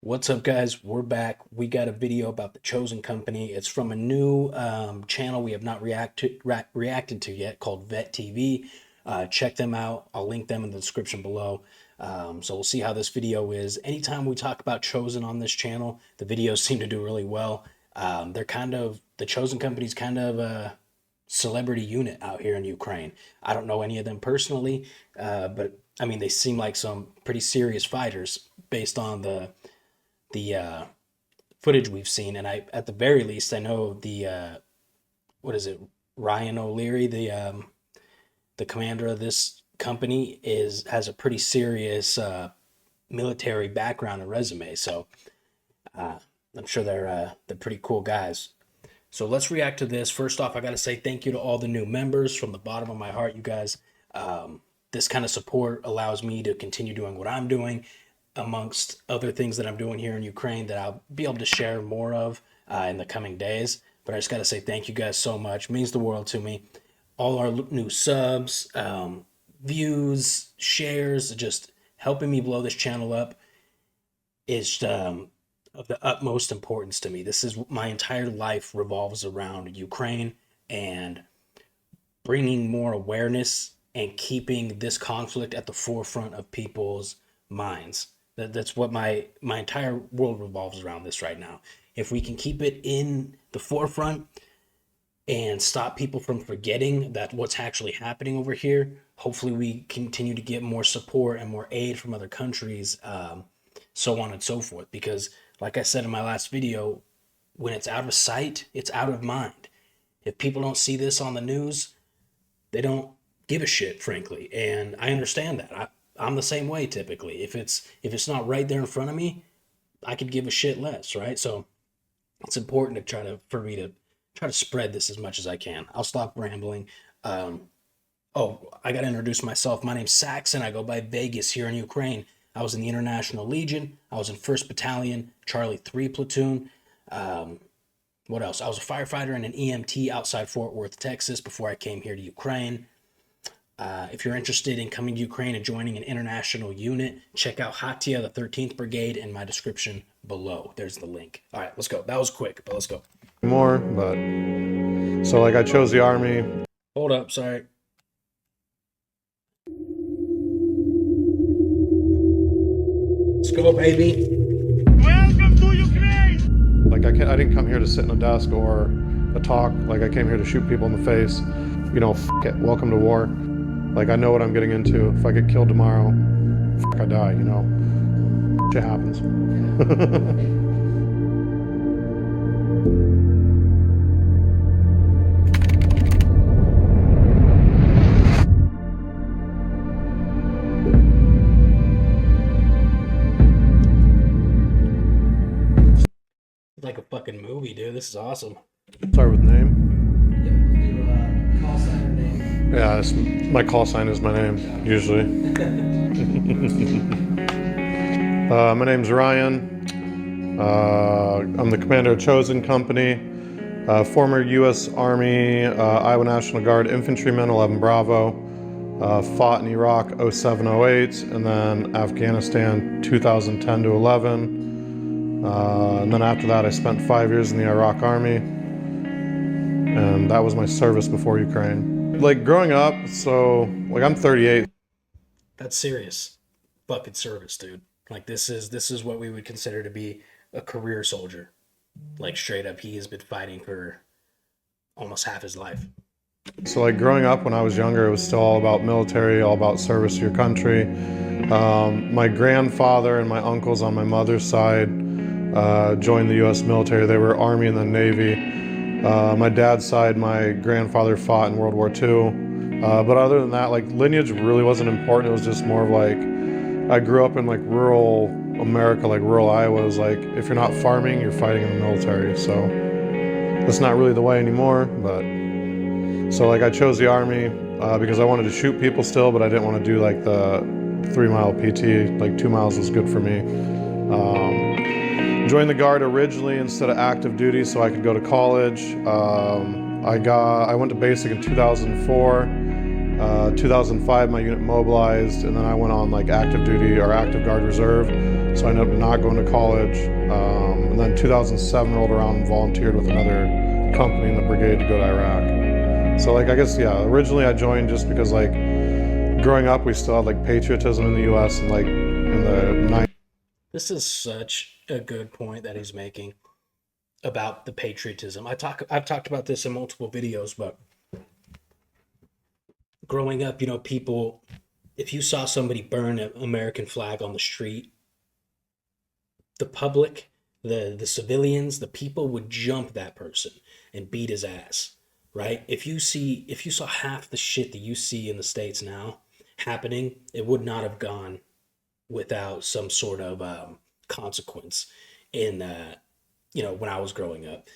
What's up, guys? We're back. We got a video about the Chosen Company. It's from a new channel we have not reacted to yet called Vet TV. Check them out. I'll link them in the description below. So we'll see how this video is. Anytime we talk about Chosen on this channel, the videos seem to do really well. The Chosen Company's kind of a celebrity unit out here in Ukraine. I don't know any of them personally, but I mean, they seem like some pretty serious fighters based on the footage we've seen. And at the very least, I know the what is it, Ryan O'Leary, the commander of this company, has a pretty serious military background and resume. So I'm sure they're pretty cool guys. So let's react to this. First off, I got to say thank you to all the new members from the bottom of my heart, you guys. This kind of support allows me to continue doing what I'm doing, amongst other things that I'm doing here in Ukraine that I'll be able to share more of in the coming days. But I just got to say thank you guys so much. It means the world to me. All our new subs, views, shares, just helping me blow this channel up is of the utmost importance to me. This is my entire life revolves around Ukraine and bringing more awareness and keeping this conflict at the forefront of people's minds. That's what my entire world revolves around this right now. If we can keep it in the forefront and stop people from forgetting that what's actually happening over here, hopefully we continue to get more support and more aid from other countries, so on and so forth. Because like I said in my last video, when it's out of sight, it's out of mind. If people don't see this on the news, they don't give a shit, frankly. And I understand that. I'm the same way typically. If it's not right there in front of me, I could give a shit less, right? So it's important to for me to try to spread this as much as I can. I'll stop rambling. Oh, I got to introduce myself. My name's Saxon. I go by Vegas here in Ukraine. I was in the International Legion. I was in 1st Battalion, Charlie 3 Platoon. What else? I was a firefighter and an EMT outside Fort Worth, Texas before I came here to Ukraine. If you're interested in coming to Ukraine and joining an international unit, check out Hatia, the 13th Brigade, in my description below. There's the link. All right, let's go. That was quick, but let's go. More, but so like I chose the Army. Hold up, sorry. Let's go, baby. Welcome to Ukraine! Like I didn't come here to sit in a desk or a talk. Like I came here to shoot people in the face. You know, f it, welcome to war. Like I know what I'm getting into. If I get killed tomorrow, f I die, you know. Shit happens. Like a fucking movie, dude. This is awesome. Start with name. Call sign or name. Yeah, my call sign is my name, usually. My name's Ryan. I'm the commander of Chosen Company. Former U.S. Army, Iowa National Guard infantryman, 11 Bravo. Fought in Iraq 07-08, and then Afghanistan 2010 to 11. And then after that, I spent 5 years in the Iraq Army. And that was my service before Ukraine. Like growing up, so like I'm 38. That's serious fucking service, dude. Like this is what we would consider to be a career soldier. Like straight up, he has been fighting for almost half his life. So like growing up when I was younger, it was still all about military, all about service to your country. My grandfather and my uncles on my mother's side joined the U.S. military. They were Army and then Navy. My dad's side, my grandfather fought in World War II. But other than that, like lineage really wasn't important. It was just more of like, I grew up in like rural America, like rural Iowa. It was like, if you're not farming, you're fighting in the military. So that's not really the way anymore. But so like I chose the Army because I wanted to shoot people still, but I didn't want to do like the 3-mile PT. Like 2 miles was good for me. Joined the Guard originally instead of active duty so I could go to college. I went to basic in 2004. 2005 my unit mobilized, and then I went on like active duty or active Guard reserve. So I ended up not going to college. And then 2007 rolled around and volunteered with another company in the brigade to go to Iraq. So like, I guess, yeah, originally I joined just because like growing up, we still had like patriotism in the US and like in the 90s. This is such a good point that he's making about the patriotism. I've talked about this in multiple videos, but growing up, you know, people, if you saw somebody burn an American flag on the street, the public, the civilians, the people would jump that person and beat his ass, right? If you saw half the shit that you see in the States now happening, it would not have gone without some sort of consequence in you know, when I was growing up.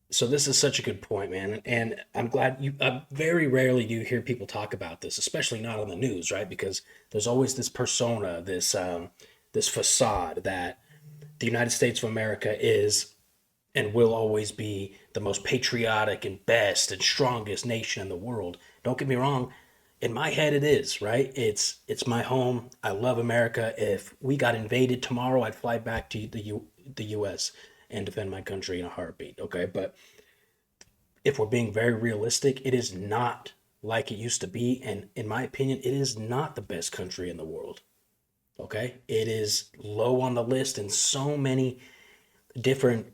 So this is such a good point, man, and I'm glad you. Very rarely do you hear people talk about this, especially not on the news, right? Because there's always this persona, this facade that the United States of America is and will always be the most patriotic and best and strongest nation in the world. Don't get me wrong. In my head, it is, right? It's my home. I love America. If we got invaded tomorrow, I'd fly back to the U.S. and defend my country in a heartbeat, okay? But if we're being very realistic, it is not like it used to be. And in my opinion, it is not the best country in the world, okay? It is low on the list in so many different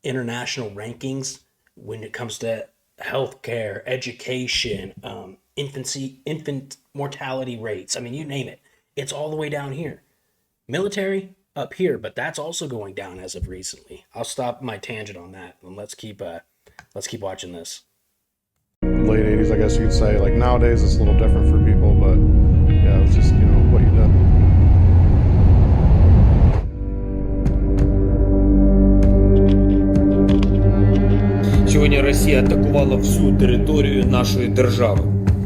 international rankings when it comes to healthcare, education, infant mortality rates. I mean, you name it. It's all the way down here. Military up here, but that's also going down as of recently. I'll stop my tangent on that and let's keep watching this. Late 80s, I guess you could say. Like nowadays, it's a little different for people, but yeah, it's just, you know, what you did. Сьогодні Росія атакувала всю територію нашої держави,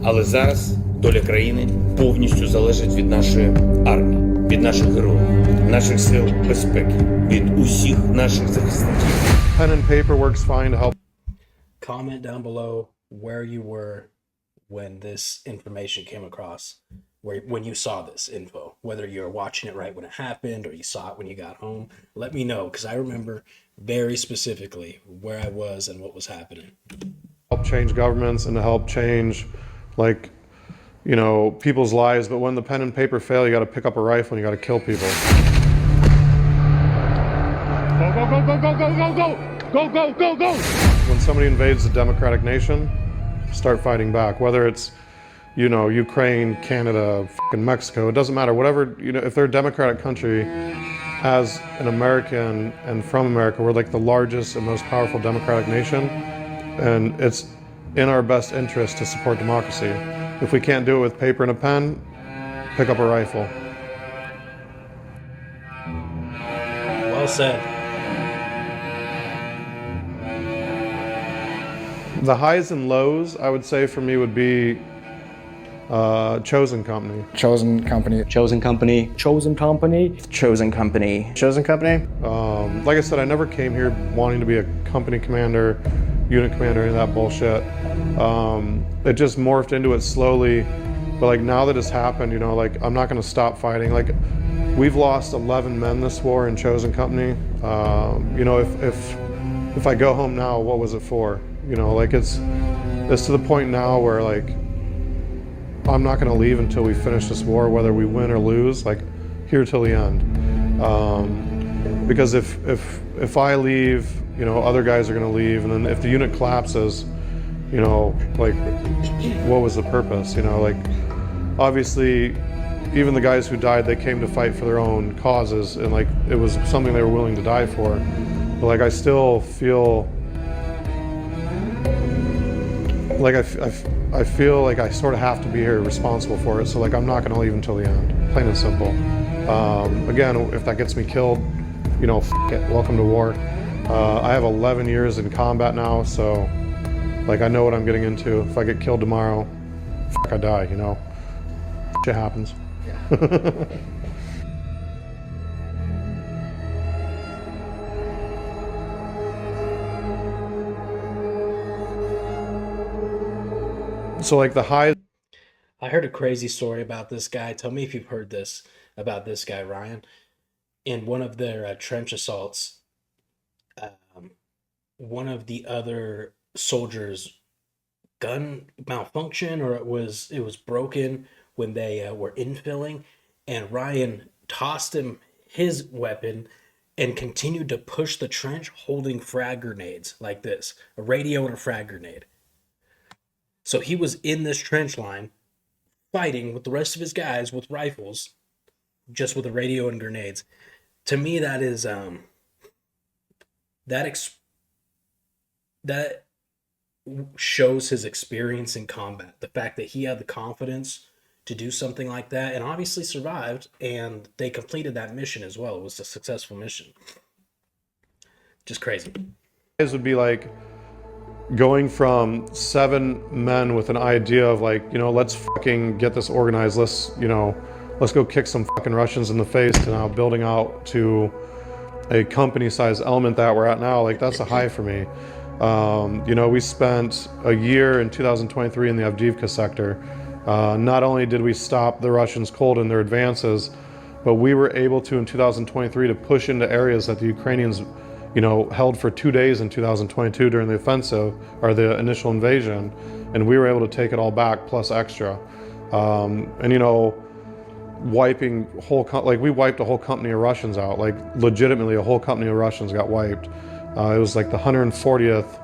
але зараз доля країни повністю залежить від нашої армії, від наших героїв, наших сил безпеки, від усіх наших захисників. Pen and paper works fine to help. Comment down below where you were when this information came across, when you saw this info, whether you're watching it right when it happened or you saw it when you got home. Let me know, because I remember very specifically where I was and what was happening. Help change governments and to help change, like, you know, people's lives. But when the pen and paper fail, you got to pick up a rifle and you got to kill people. Go, go, go, go, go, go, go, go! Go, go, go, go! When somebody invades a democratic nation, start fighting back. Whether it's, you know, Ukraine, Canada, fucking Mexico, it doesn't matter. Whatever, you know, if they're a democratic country, as an American and from America, we're like the largest and most powerful democratic nation, and it's in our best interest to support democracy. If we can't do it with paper and a pen, pick up a rifle. Well said. The highs and lows, I would say for me, would be Chosen Company. Chosen Company. Chosen Company. Chosen Company. Chosen Company. Chosen Company. Like I said, I never came here wanting to be a company commander, unit commander, any of that bullshit. It just morphed into it slowly. But like now that it's happened, you know, like I'm not going to stop fighting. Like we've lost 11 men this war in Chosen Company. You know, if I go home now, what was it for? You know, like it's to the point now where like I'm not going to leave until we finish this war, whether we win or lose. Like here till the end. Because if I leave, you know, other guys are going to leave, and then if the unit collapses, you know, like what was the purpose? You know, like obviously, even the guys who died, they came to fight for their own causes, and like it was something they were willing to die for. But like I still feel like I feel like I sort of have to be here responsible for it. So like I'm not going to leave until the end, plain and simple. Again, if that gets me killed, you know, f it, welcome to war. I have 11 years in combat now, so like I know what I'm getting into. If I get killed tomorrow, I die, you know. Shit happens. Yeah. So like the high. I heard a crazy story about this guy. Tell me if you've heard this about this guy, Ryan. in one of their trench assaults, um, one of the other soldiers' gun malfunction, or it was broken when they were infilling, and Ryan tossed him his weapon and continued to push the trench holding frag grenades like this, a radio and a frag grenade. So he was in this trench line fighting with the rest of his guys with rifles, just with a radio and grenades. To me, that is that shows his experience in combat. The fact that he had the confidence to do something like that, and obviously survived, and they completed that mission as well. It was a successful mission. Just crazy. Guys would be like going from 7 men with an idea of like, let's fucking get this organized. Let's go kick some fucking Russians in the face, to now building out to a company-sized element that we're at now. Like, that's a high for me. We spent a year in 2023 in the Avdiivka sector. Not only did we stop the Russians cold in their advances, but we were able to, in 2023, to push into areas that the Ukrainians, held for 2 days in 2022 during the offensive, or the initial invasion, and we were able to take it all back plus extra. Wiping we wiped a whole company of Russians out. Like, legitimately, a whole company of Russians got wiped. It was like the 140th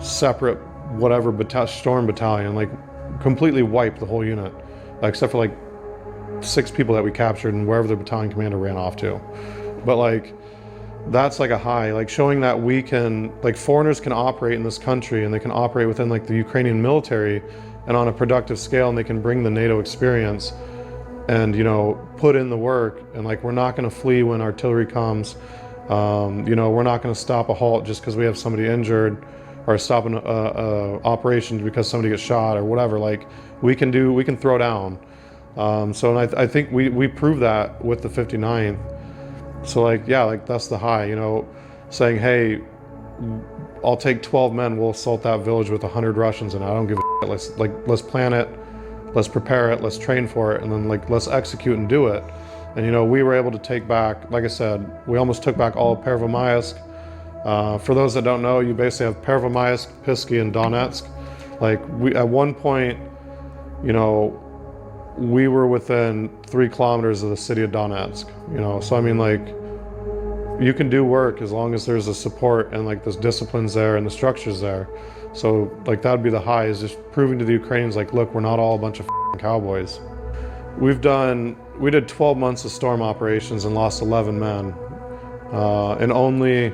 separate whatever storm battalion, like completely wiped the whole unit, except for like 6 people that we captured and wherever the battalion commander ran off to. But like, that's like a high, like showing that we can, like, foreigners can operate in this country, and they can operate within like the Ukrainian military and on a productive scale, and they can bring the NATO experience and, put in the work. And like, we're not going to flee when artillery comes. We're not going to stop a halt just because we have somebody injured, or stop an operation because somebody gets shot or whatever. Like, we can throw down. And I think we proved that with the 59th. So like, yeah, like, that's the high, saying, hey, I'll take 12 men, we'll assault that village with 100 Russians, and I don't give a shit. Let's plan it, let's prepare it, let's train for it, and then like, let's execute and do it. And we were able to take back, like I said, we almost took back all of Pervomaisk. For those that don't know, you basically have Pervomaisk, Pisky, and Donetsk. Like, we, at one point, we were within 3 kilometers of the city of Donetsk, so I mean, like, you can do work as long as there's a support and like, this discipline's there and the structure's there. So like, that would be the high, is just proving to the Ukrainians, like, look, we're not all a bunch of cowboys. We did 12 months of storm operations and lost 11 men. And only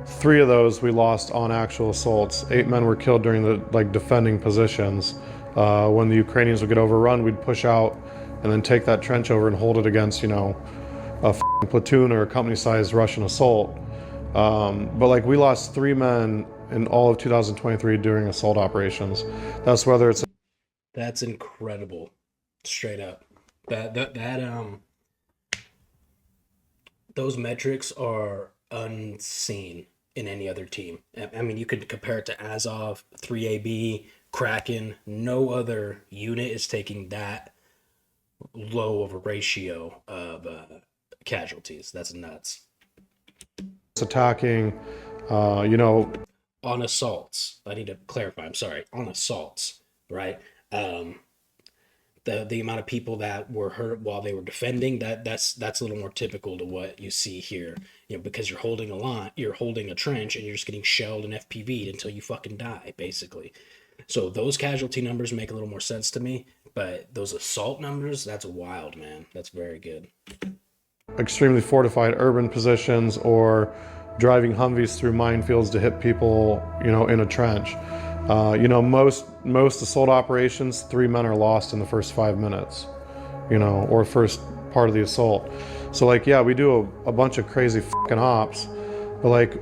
3 of those we lost on actual assaults. 8 men were killed during the defending positions. When the Ukrainians would get overrun, we'd push out and then take that trench over and hold it against, a platoon or a company-sized Russian assault. But like, we lost 3 men in all of 2023 during assault operations. That's whether it's... That's incredible. Straight up. Those metrics are unseen in any other team. I mean, you could compare it to Azov, 3AB, Kraken. No other unit is taking that low of a ratio of casualties. That's nuts. It's attacking, On assaults. I need to clarify. I'm sorry. On assaults, right? The amount of people that were hurt while they were defending, that's a little more typical to what you see here, because you're holding a trench, and you're just getting shelled and FPV'd until you fucking die, basically. So those casualty numbers make a little more sense to me, but those assault numbers, that's wild, man. That's very good. Extremely fortified urban positions, or driving Humvees through minefields to hit people, in a trench. Most assault operations, 3 men are lost in the first 5 minutes, or first part of the assault. So like, yeah, we do a bunch of crazy fucking ops, but like,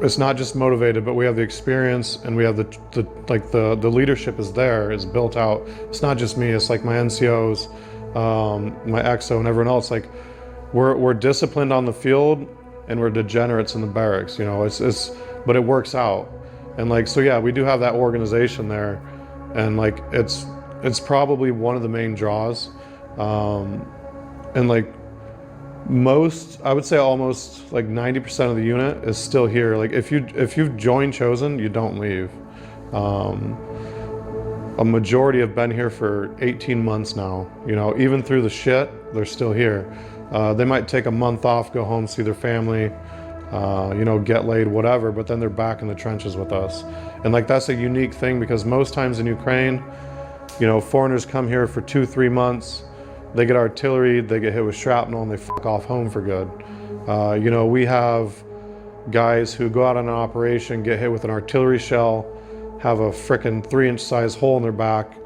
it's not just motivated, but we have the experience, and we have the leadership is there, is built out. It's not just me, it's like my NCOs, my EXO, and everyone else. Like, we're disciplined on the field, and we're degenerates in the barracks, but it works out. And like, so yeah, we do have that organization there, and like, it's probably one of the main draws. And like, I would say almost like 90% of the unit is still here. Like if you've joined Chosen, you don't leave. A majority have been here for 18 months now. You know, even through the shit, they're still here. They might take a month off, go home, see their family, you know, get laid, whatever, but then they're back in the trenches with us. And like, that's a unique thing because most times in Ukraine, you know, foreigners come here for 2-3 months, they get artillery, they get hit with shrapnel, and they fuck off home for good. You know, we have guys who go out on an operation, get hit with an artillery shell, have a frickin' 3-inch size hole in their back,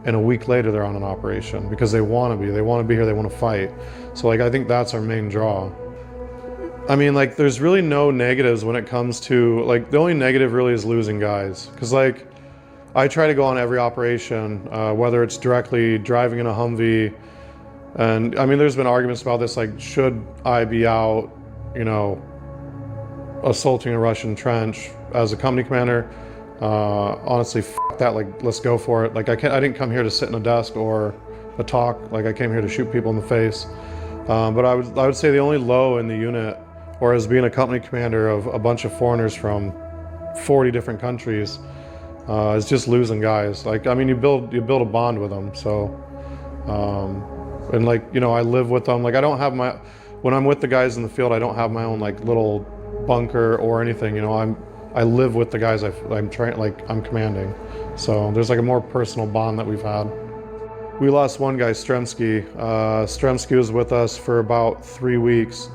and a week later they're on an operation because they want to be here, they want to fight. So like, I think that's our main draw. I mean, like, there's really no negatives when it comes to, like, the only negative really is losing guys. Because, like, I try to go on every operation, whether it's directly driving in a Humvee. And, I mean, there's been arguments about this, like, should I be out, you know, assaulting a Russian trench as a company commander? Honestly, fuck that, like, let's go for it. Like, I didn't come here to sit in a desk or a talk. Like, I came here to shoot people in the face. But I would say the only low in the unit, or as being a company commander of a bunch of foreigners from 40 different countries, is just losing guys. Like, I mean, you build a bond with them. So, and like, you know, I live with them. Like, I don't have when I'm with the guys in the field, I don't have my own like little bunker or anything. You know, I live with the guys I'm commanding. So there's like a more personal bond that we've had. We lost one guy, Stremsky. Stremsky was with us for about 3 weeks.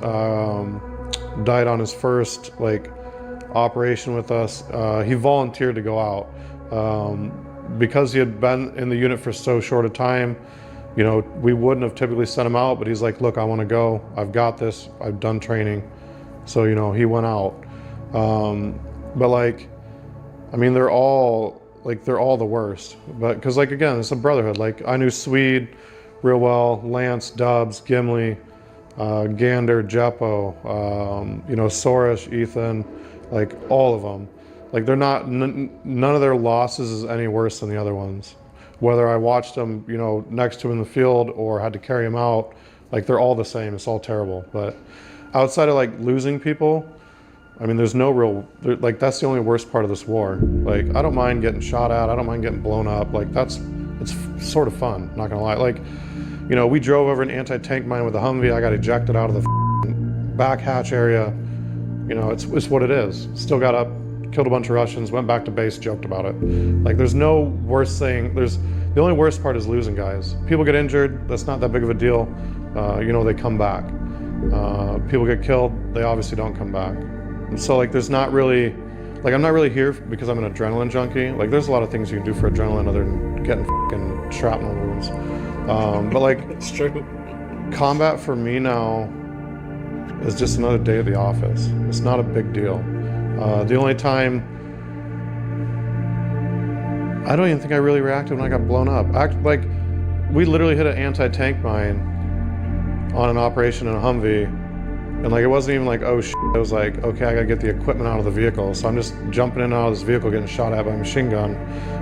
Died on his first like operation with us. He volunteered to go out because he had been in the unit for so short a time. You know, we wouldn't have typically sent him out, but he's like, look, I want to go. I've got this. I've done training. So, you know, he went out. But like, I mean, they're all the worst. But because, like, again, it's a brotherhood. Like, I knew Swede real well, Lance, Dubs, Gimli, Gander, Jeppo, you know, Soresh, Ethan, like all of them. Like, they're not, none of their losses is any worse than the other ones. Whether I watched them, you know, next to him in the field or had to carry him out, like, they're all the same. It's all terrible. But outside of like losing people, I mean, there's no real, like, that's the only worst part of this war. Like, I don't mind getting shot at. I don't mind getting blown up. Like, it's sort of fun, not gonna lie. Like, you know, we drove over an anti-tank mine with a Humvee. I got ejected out of the back hatch area. You know, it's what it is. Still got up, killed a bunch of Russians, went back to base, joked about it. Like, there's no worse thing. The only worst part is losing guys. People get injured. That's not that big of a deal. You know, they come back. People get killed. They obviously don't come back. And so, like, there's not really, like, I'm not really here because I'm an adrenaline junkie. Like, there's a lot of things you can do for adrenaline other than getting fucking shrapnel wounds. But like, It's true. combat for me now is just another day at the office. It's not a big deal. The only time, I don't even think I really reacted when I got blown up. Like, we literally hit an anti-tank mine on an operation in a Humvee, and like, it wasn't even like, oh shit, it was like, okay, I gotta get the equipment out of the vehicle. So I'm just jumping in and out of this vehicle, getting shot at by a machine gun.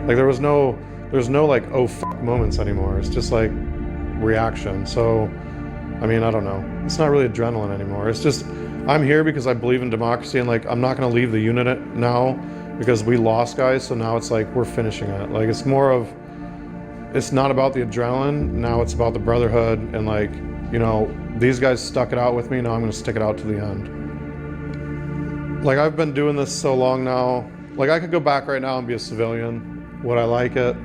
Like, there's no like, oh fuck moments anymore. It's just like reaction. So, I mean, I don't know. It's not really adrenaline anymore. It's just, I'm here because I believe in democracy, and like, I'm not gonna leave the unit now because we lost guys. So now it's like, we're finishing it. Like, it's more of, it's not about the adrenaline. Now it's about the brotherhood, and like, you know, these guys stuck it out with me. Now I'm gonna stick it out to the end. Like, I've been doing this so long now. Like, I could go back right now and be a civilian. Would I like it?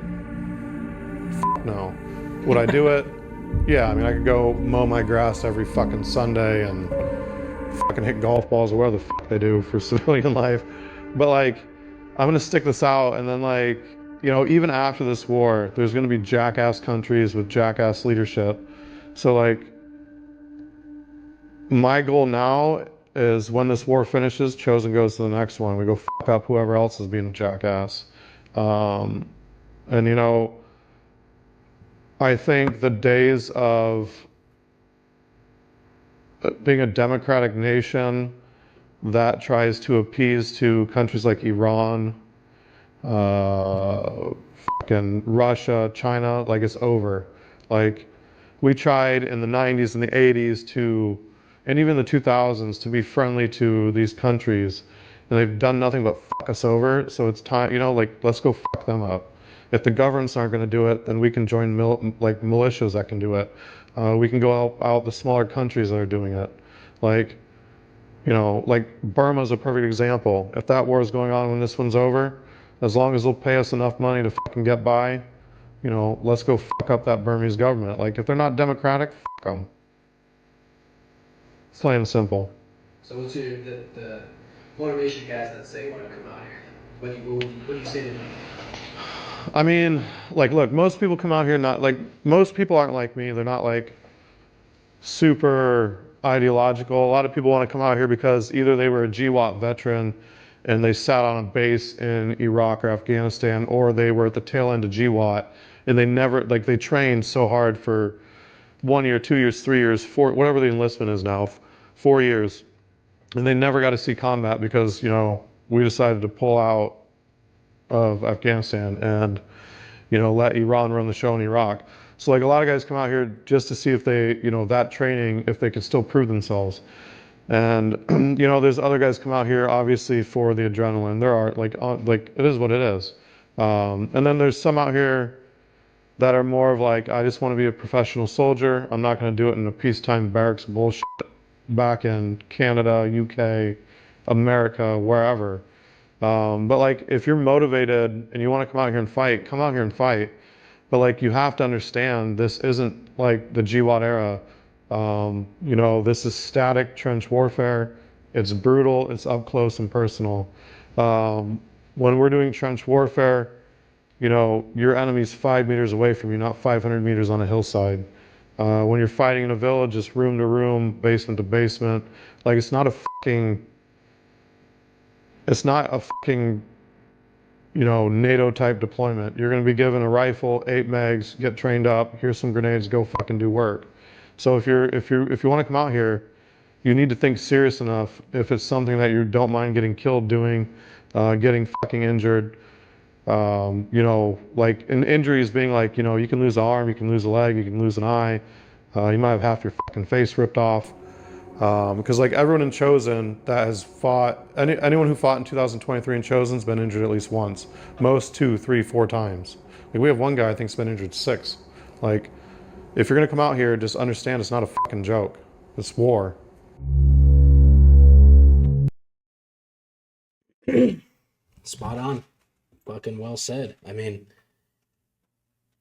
No. Would I do it? Yeah, I mean, I could go mow my grass every fucking Sunday and fucking hit golf balls or whatever the fuck they do for civilian life. But like, I'm gonna stick this out, and then, like, you know, even after this war, there's gonna be jackass countries with jackass leadership. So like, my goal now is when this war finishes, Chosen goes to the next one. We go fuck up whoever else is being a jackass. And you know, I think the days of being a democratic nation that tries to appease to countries like Iran, fucking Russia, China, like, it's over. Like, we tried in the 90s and the 80s to and even the 2000s to be friendly to these countries, and they've done nothing but fuck us over. So it's time, you know, like, let's go fuck them up. If the governments aren't going to do it, then we can join militias that can do it. We can go out the smaller countries that are doing it. Like, you know, like Burma's a perfect example. If that war is going on when this one's over, as long as they'll pay us enough money to fucking get by, you know, let's go fuck up that Burmese government. Like, if they're not democratic, fuck them. It's plain and simple. So what's the motivation guys that say want to come out here? What do you say to them? I mean, like, look, most people come out here most people aren't like me. They're not like super ideological. A lot of people want to come out here because either they were a GWAT veteran and they sat on a base in Iraq or Afghanistan, or they were at the tail end of GWAT and they never, like, they trained so hard for 1 year, 2 years, 3 years, 4, whatever the enlistment is now, 4 years, and they never got to see combat because, you know, we decided to pull out of Afghanistan and, you know, let Iran run the show in Iraq. So, like, a lot of guys come out here just to see if they, you know, that training, if they can still prove themselves. And, you know, there's other guys come out here, obviously, for the adrenaline. There are, like, it is what it is. And then there's some out here that are more of like, I just want to be a professional soldier. I'm not going to do it in a peacetime barracks bullshit back in Canada, UK, America, wherever. But like, if you're motivated and you want to come out here and fight, come out here and fight. But like, you have to understand, this isn't like the GWAT era. You know, this is static trench warfare. It's brutal. It's up close and personal. When we're doing trench warfare, you know, your enemy's 5 meters away from you, not 500 meters on a hillside. When you're fighting in a village, it's room to room, basement to basement. Like, it's not a fucking, you know, NATO type deployment. You're going to be given a rifle, 8 mags, get trained up, here's some grenades, go fucking do work. So if you want to come out here, you need to think serious enough if it's something that you don't mind getting killed doing, getting fucking injured. You know, like, in injuries being like, you know, you can lose an arm, you can lose a leg, you can lose an eye, you might have half your fucking face ripped off. Because like, everyone in Chosen that has fought, anyone who fought in 2023 in Chosen's been injured at least once. Most 2, 3, 4 times. Like, we have one guy I think's been injured 6. Like, if you're gonna come out here, just understand it's not a fucking joke. It's war. Spot on. Fucking well said. I mean,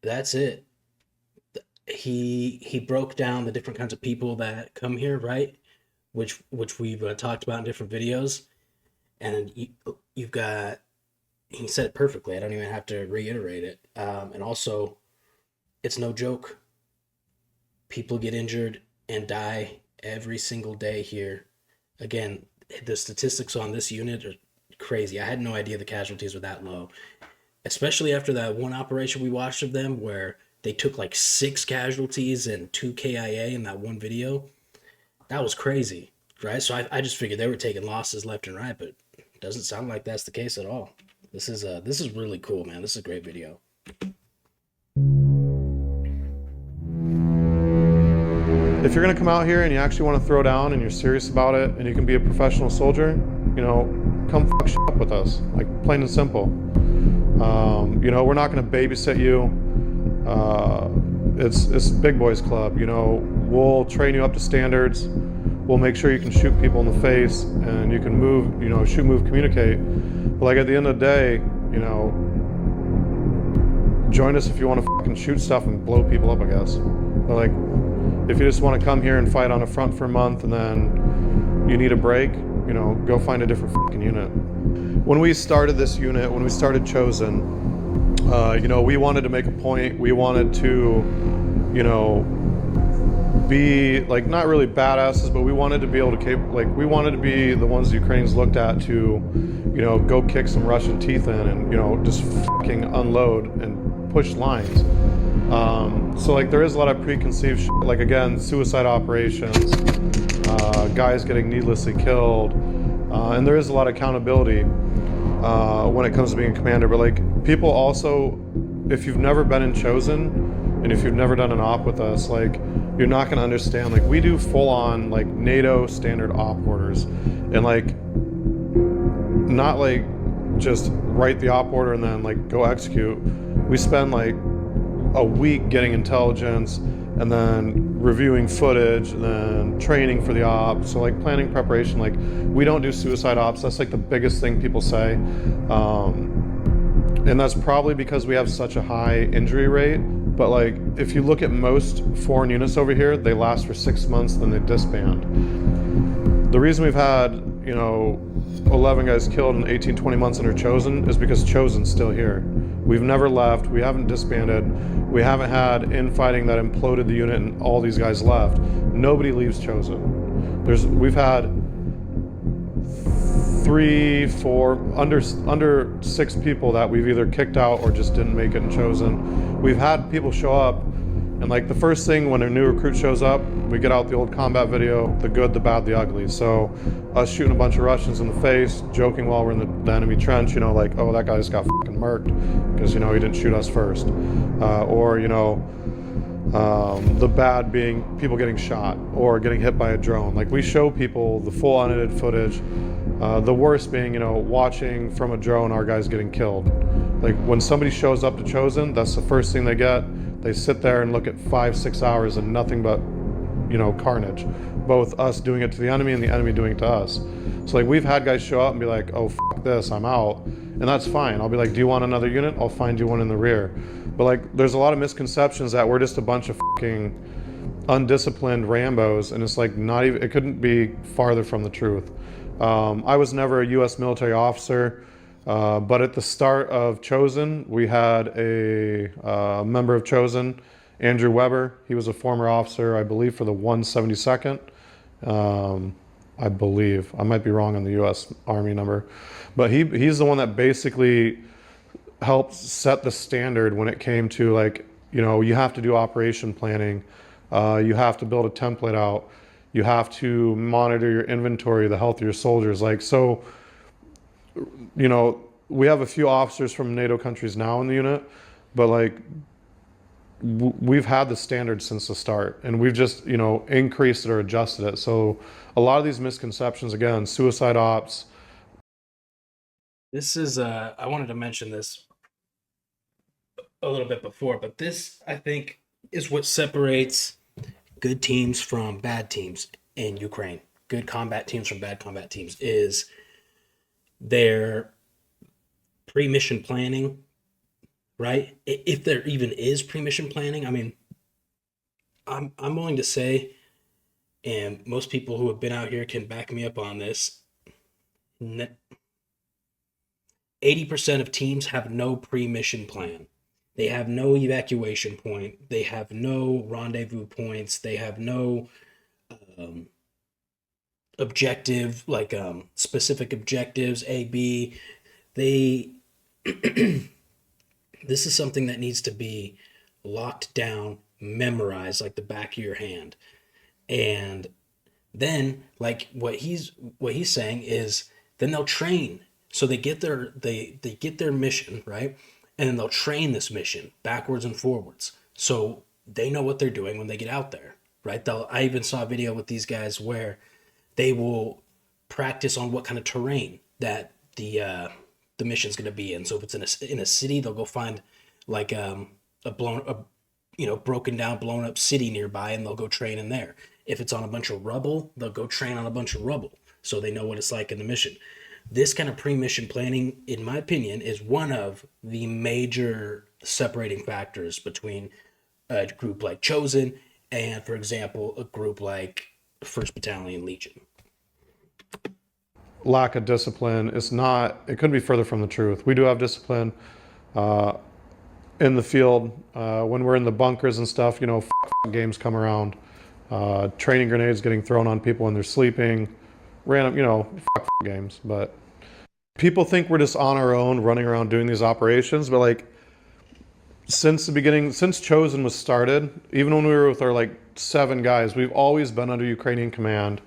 that's it. He broke down the different kinds of people that come here, right? Which we've talked about in different videos, and you've got. He said it perfectly. I don't even have to reiterate it. And also, it's no joke. People get injured and die every single day here. Again, the statistics on this unit are crazy. I had no idea the casualties were that low, especially after that one operation we watched of them where they took like 6 casualties and 2 KIA in that one video. That was crazy, right? So I just figured they were taking losses left and right, but it doesn't sound like that's the case at all. This is really cool, man. This is a great video. If you're gonna come out here and you actually want to throw down and you're serious about it and you can be a professional soldier, you know, come fuck shit up with us, like, plain and simple. You know, we're not gonna babysit you. It's Big Boys Club. You know, we'll train you up to standards. We'll make sure you can shoot people in the face and you can move, you know, shoot, move, communicate. But like, at the end of the day, you know, join us if you want to fucking shoot stuff and blow people up, I guess. But like, if you just want to come here and fight on a front for a month and then you need a break, you know, go find a different fucking unit. When we started this unit, when we started Chosen, you know, we wanted to make a point. We wanted to, you know, be like, not really badasses, but we wanted to be able to we wanted to be the ones the Ukrainians looked at to, you know, go kick some Russian teeth in and, you know, just fucking unload and push lines. So like, there is a lot of preconceived shit, like, again, suicide operations, guys getting needlessly killed, and there is a lot of accountability when it comes to being a commander. But like, people also, if you've never been in Chosen and if you've never done an op with us, like, you're not going to understand. Like, we do full on like NATO standard op orders, and like not like just write the op order and then like go execute. We spend like a week getting intelligence and then reviewing footage and then training for the op. So like planning preparation, like we don't do suicide ops. That's like the biggest thing people say. And that's probably because we have such a high injury rate. But like, if you look at most foreign units over here, they last for 6 months, then they disband. The reason we've had, 11 guys killed in 18, 20 months under Chosen is because Chosen's still here. We've never left, we haven't disbanded, we haven't had infighting that imploded the unit and all these guys left. Nobody leaves Chosen. We've had 3, 4, under 6 people that we've either kicked out or just didn't make it in Chosen. We've had people show up, and like the first thing when a new recruit shows up, we get out the old combat video, the good, the bad, the ugly. So us shooting a bunch of Russians in the face, joking while we're in the enemy trench, like, oh, that guy just got fucking murked because, he didn't shoot us first. The bad being people getting shot or getting hit by a drone. Like, we show people the full unedited footage. The worst being, watching from a drone our guys getting killed. Like, when somebody shows up to Chosen, that's the first thing they get. They sit there and look at 5-6 hours and nothing but, carnage. Both us doing it to the enemy and the enemy doing it to us. So like, we've had guys show up and be like, oh, fuck this, I'm out. And that's fine. I'll be like, do you want another unit? I'll find you one in the rear. But like, there's a lot of misconceptions that we're just a bunch of fucking undisciplined Rambos, and it's like it couldn't be farther from the truth. I was never a U.S. military officer, but at the start of Chosen, we had a member of Chosen, Andrew Weber. He was a former officer, I believe, for the 172nd. I believe. I might be wrong on the U.S. Army number. But he's the one that basically helped set the standard when it came to, like, you have to do operation planning. You have to build a template out. You have to monitor your inventory, the health of your soldiers. Like, so, we have a few officers from NATO countries now in the unit, but like, we've had the standard since the start, and we've just, increased it or adjusted it. So a lot of these misconceptions, again, suicide ops. This is, I wanted to mention this a little bit before, but this, I think, is what separates good teams from bad teams in Ukraine. Good combat teams from bad combat teams is their pre-mission planning, right? If there even is pre-mission planning. I mean, I'm willing to say, and most people who have been out here can back me up on this, 80% of teams have no pre-mission plan. They have no evacuation point. They have no rendezvous points. They have no objective, like specific objectives, A, B. This is something that needs to be locked down, memorized like the back of your hand. And then, like, what he's saying is, then they'll train. So they get their mission, right? And then they'll train this mission backwards and forwards. So they know what they're doing when they get out there, right? I even saw a video with these guys where they will practice on what kind of terrain that the mission's going to be in. So if it's in a city, they'll go find like broken down, blown up city nearby, and they'll go train in there. If it's on a bunch of rubble, they'll go train on a bunch of rubble, so they know what it's like in the mission. This kind of pre-mission planning, in my opinion, is one of the major separating factors between a group like Chosen and, for example, a group like 1st Battalion Legion. Lack of discipline. It couldn't be further from the truth. We do have discipline in the field. When we're in the bunkers and stuff, games come around. Training grenades getting thrown on people when they're sleeping. Random, games. But people think we're just on our own running around doing these operations. But like, since the beginning, since Chosen was started, even when we were with our 7 guys, we've always been under Ukrainian command.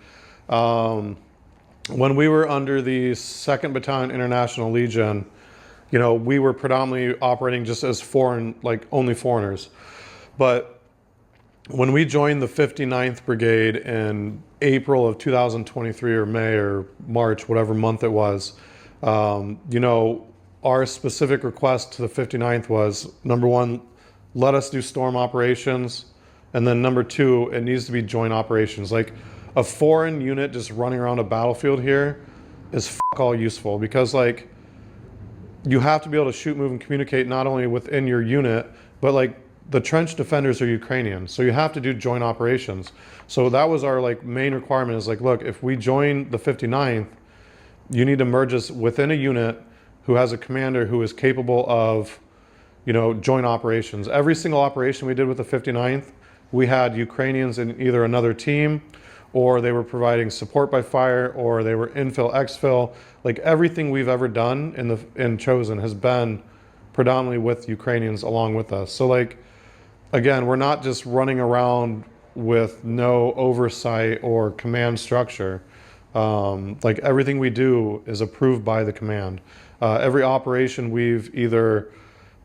When we were under the 2nd Battalion International Legion, we were predominantly operating just as only foreigners. But when we joined the 59th Brigade in April of 2023 or May or March, whatever month it was, you know, our specific request to the 59th was, number one, let us do storm operations. And then number two, it needs to be joint operations. Like a foreign unit just running around a battlefield here is fuck all useful, because like you have to be able to shoot, move, and communicate not only within your unit, but like the trench defenders are Ukrainian. So you have to do joint operations. So that was our like main requirement, is like, look, if we join the 59th, you need to merge us within a unit who has a commander who is capable of, you know, joint operations. Every single operation we did with the 59th, we had Ukrainians in either another team, or they were providing support by fire, or they were infill, exfil. Like everything we've ever done in Chosen has been predominantly with Ukrainians along with us. So like, again, we're not just running around with no oversight or command structure. Like everything we do is approved by the command. Every operation we've either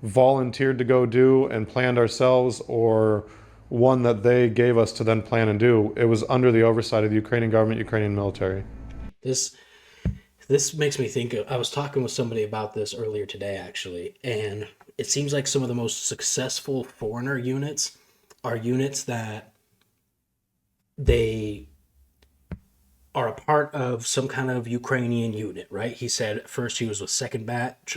volunteered to go do and planned ourselves, or one that they gave us to then plan and do, it was under the oversight of the Ukrainian government, Ukrainian military. This makes me think of, I was talking with somebody about this earlier today, actually, and it seems like some of the most successful foreigner units are units that they are a part of some kind of Ukrainian unit, right? He said at first he was with 2nd Batch,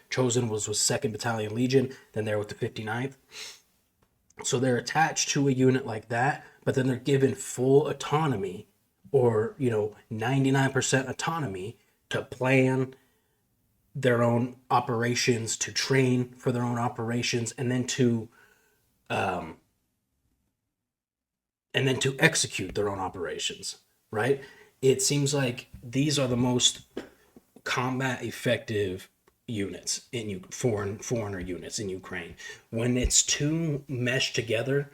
Chosen was with 2nd Battalion Legion, then they're with the 59th. So they're attached to a unit like that, but then they're given full autonomy, or, you know, 99% autonomy to plan their own operations, to train for their own operations, and then to execute their own operations, right? It seems like these are the most combat effective units in foreigner units in Ukraine. When it's too meshed together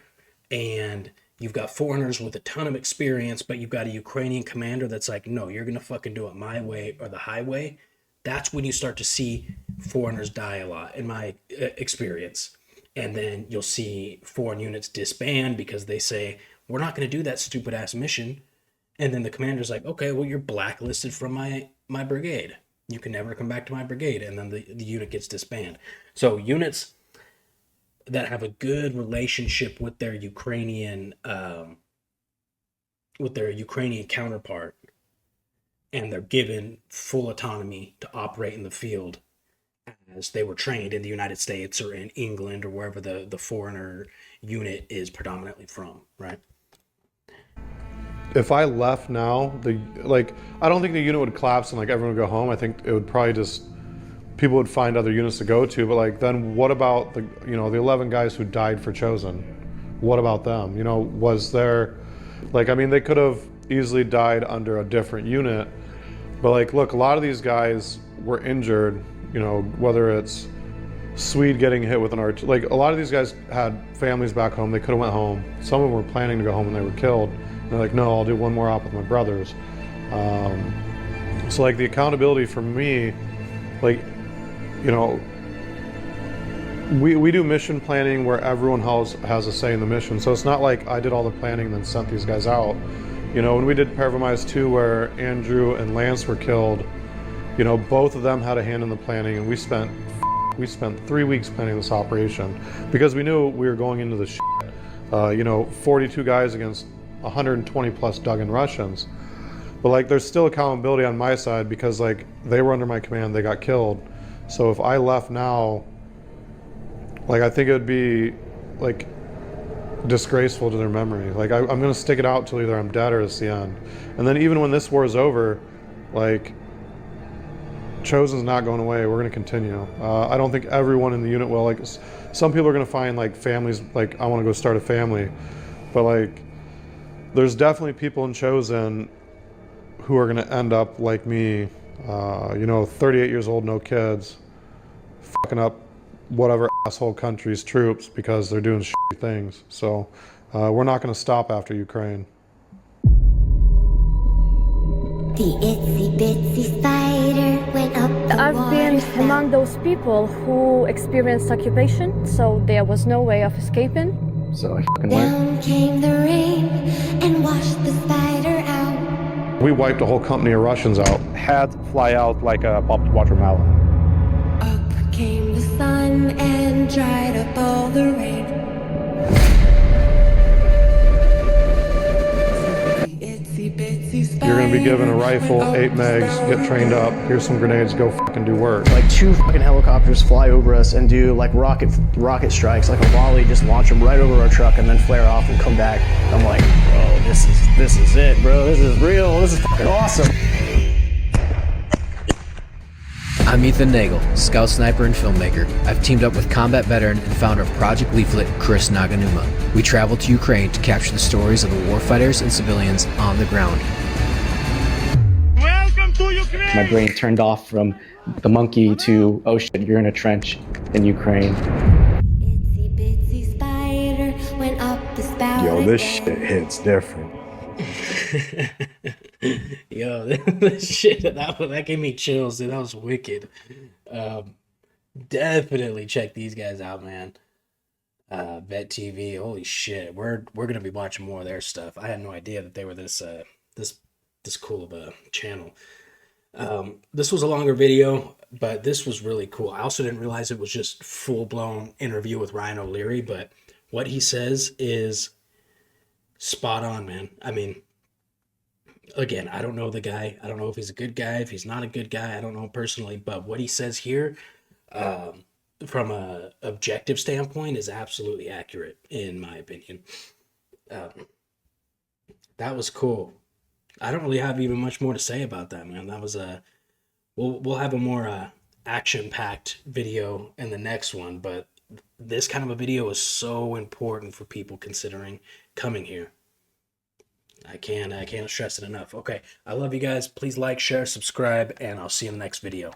and you've got foreigners with a ton of experience, but you've got a Ukrainian commander that's like, no, you're gonna fucking do it my way or the highway, that's when you start to see foreigners die a lot, in my experience. And then you'll see foreign units disband because they say, we're not going to do that stupid ass mission. And then the commander's like, okay, well, you're blacklisted from my brigade. You can never come back to my brigade. And then the unit gets disbanded. So units that have a good relationship with their Ukrainian counterpart, and they're given full autonomy to operate in the field as they were trained in the United States or in England or wherever the foreigner unit is predominantly from, right? If I left now, I don't think the unit would collapse and like everyone would go home. I think it would probably just, people would find other units to go to. But like, then what about the 11 guys who died for Chosen? What about them? You know, was there, like, I mean, they could have easily died under a different unit. But like, look, a lot of these guys were injured, you know, whether it's Swede getting hit with an arch, like a lot of these guys had families back home. They could have went home. Some of them were planning to go home when they were killed. And they're like, no, I'll do one more op with my brothers. So like the accountability for me, like, you know, we do mission planning where everyone has a say in the mission. So it's not like I did all the planning and then sent these guys out. You know, when we did Parvomise 2 where Andrew and Lance were killed, you know, both of them had a hand in the planning, and we spent 3 weeks planning this operation because we knew we were going into the shit. You know, 42 guys against 120 plus Duggan Russians. But like, there's still accountability on my side because like they were under my command, they got killed. So if I left now, like, I think it would be like disgraceful to their memory. Like I'm gonna stick it out till either I'm dead or it's the end. And then even when this war is over, like, Chosen's not going away. We're gonna continue. I don't think everyone in the unit will. Like, some people are gonna find like families, like I want to go start a family, but like, there's definitely people in Chosen who are gonna end up like me, you know, 38 years old, no kids, fucking up whatever asshole country's troops because they're doing shitty things. So we're not gonna stop after Ukraine. The itsy bitsy spider went up the I've been among those people who experienced occupation, so there was no way of escaping. so I fucking went. Down came the rain and washed the spider out. We wiped a whole company of Russians out. Head fly out like a popped watermelon. Up came the sun and dried up all the rain. Itsy bitsy spider. You're gonna be given a rifle, 8 megs, get trained up. Here's some grenades, go fucking do work. Like 2 fucking helicopters fly over us and do like rocket strikes, like a volley, just launch them right over our truck and then flare off and come back. I'm like, bro, this is it, bro. This is real. This is fucking awesome. I'm Ethan Nagel, scout sniper and filmmaker. I've teamed up with combat veteran and founder of Project Leaflet, Chris Naganuma. We traveled to Ukraine to capture the stories of the warfighters and civilians on the ground. Welcome to Ukraine! My brain turned off from the monkey to, oh shit, you're in a trench in Ukraine. Itsy bitsy spider went up the spout. Yo, this again. shit hits different. Yo, this shit, that gave me chills, dude. That was wicked. Definitely check these guys out, man. Vet TV, holy shit. We're gonna be watching more of their stuff. I had no idea that they were this cool of a channel. This was a longer video, but this was really cool. I also didn't realize it was just full-blown interview with Ryan O'Leary, but what he says is spot on, man. I mean, again, I don't know the guy. I don't know if he's a good guy, if he's not a good guy. I don't know personally, but what he says here, from a objective standpoint, is absolutely accurate, in my opinion. That was cool. I don't really have even much more to say about that, man. That was we'll have a more action-packed video in the next one, but this kind of a video is so important for people considering coming here. I can't stress it enough. Okay, I love you guys. Please like, share, subscribe, and I'll see you in the next video.